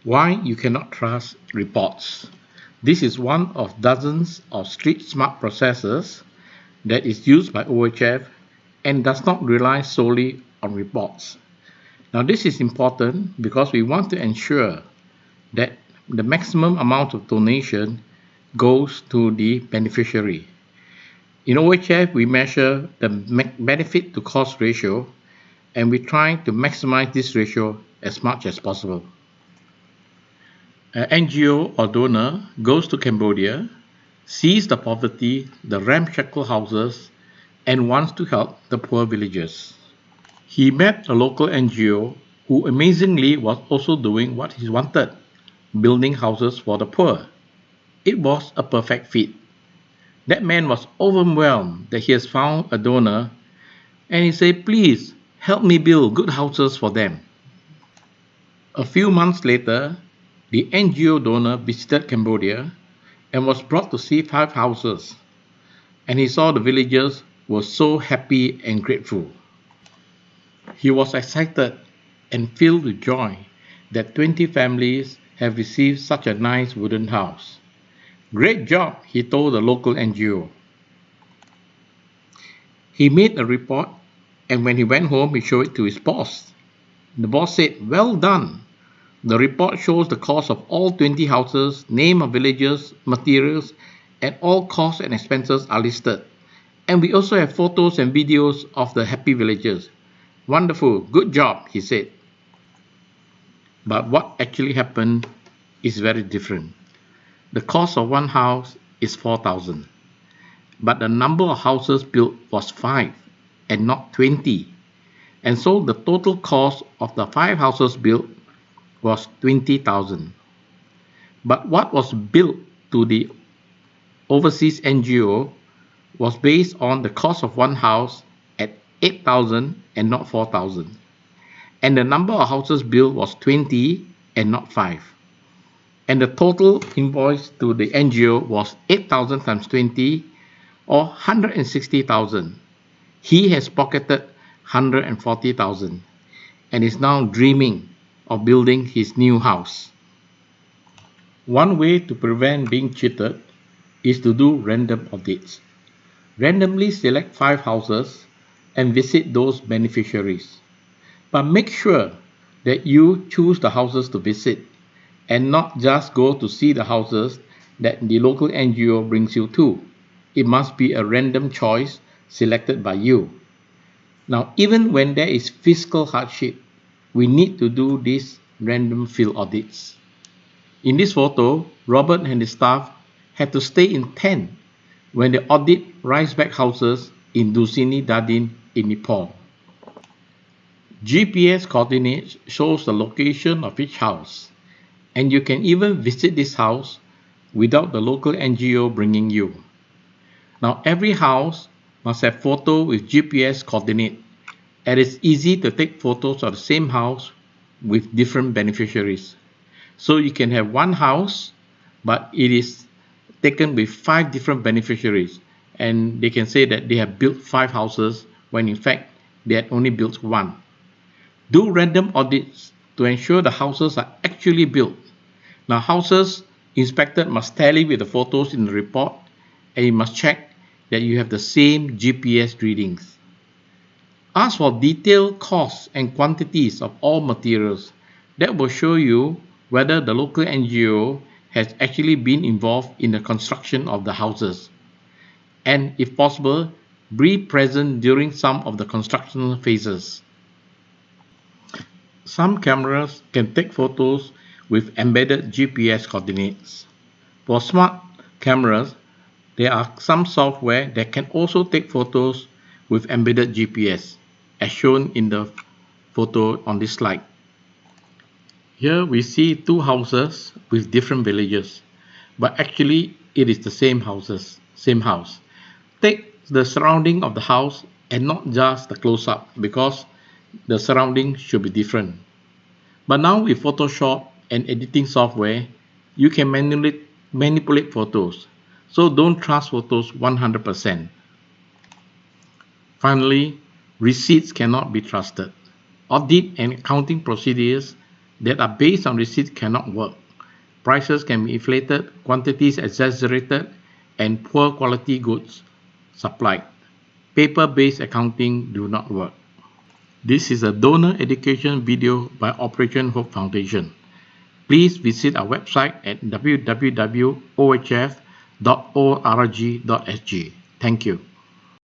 Why you cannot trust reports. This is one of dozens of street smart processes that is used by OHF and does not rely solely on reports. Now this is important because we want to ensure that the maximum amount of donation goes to the beneficiary. In OHF, we measure the benefit to cost ratio and we try to maximize this ratio as much as possible. An NGO or donor goes to Cambodia, sees the poverty, the ramshackle houses, and wants to help the poor villagers. He met a local NGO who amazingly was also doing what he wanted, building houses for the poor. It was a perfect fit. That man was overwhelmed that he has found a donor and he said, "Please help me build good houses for them." A few months later, the NGO donor visited Cambodia and was brought to see 5 houses, and he saw the villagers were so happy and grateful. He was excited and filled with joy that 20 families have received such a nice wooden house. "Great job," he told the local NGO. He made a report, and when he went home, he showed it to his boss. The boss said, "Well done. The report shows the cost of all 20 houses, name of villagers, materials, and all costs and expenses are listed. And we also have photos and videos of the happy villagers. Wonderful, good job," he said. But what actually happened is very different. The cost of one house is 4,000, but the number of houses built was 5 and not 20. And so the total cost of the 5 houses built was 20,000. But what was built to the overseas NGO was based on the cost of one house at 8,000 and not 4,000. And the number of houses built was 20 and not 5. And the total invoice to the NGO was 8,000 times 20 or 160,000. He has pocketed 140,000 and is now dreaming of building his new house. One way to prevent being cheated is to do random audits. Randomly select 5 houses and visit those beneficiaries. But make sure that you choose the houses to visit and not just go to see the houses that the local NGO brings you to. It must be a random choice selected by you. Now, even when there is fiscal hardship, we need to do these random field audits. In this photo, Robert and his staff had to stay in tent when they audit rice-bag houses in Dusini Dadin in Nepal. GPS coordinates shows the location of each house, and you can even visit this house without the local NGO bringing you. Now, every house must have photo with GPS coordinate, and it's easy to take photos of the same house with different beneficiaries. So you can have one house, but it is taken with 5 different beneficiaries, and they can say that they have built 5 houses when in fact they had only built 1. Do random audits to ensure the houses are actually built. Now, houses inspected must tally with the photos in the report, and you must check that you have the same GPS readings. Ask for detailed costs and quantities of all materials. That will show you whether the local NGO has actually been involved in the construction of the houses. And if possible, be present during some of the construction phases. Some cameras can take photos with embedded GPS coordinates. For smart cameras, there are some software that can also take photos with embedded GPS, as shown in the photo on this slide. Here we see 2 houses with different villages, but actually it is the same house. Take the surrounding of the house and not just the close-up, because the surrounding should be different. But now with Photoshop and editing software, you can manipulate photos, so don't trust photos 100%. Finally, receipts cannot be trusted. Audit and accounting procedures that are based on receipts cannot work. Prices can be inflated, quantities exaggerated, and poor quality goods supplied. Paper-based accounting do not work. This is a donor education video by Operation Hope Foundation. Please visit our website at www.ohf.org.sg. Thank you.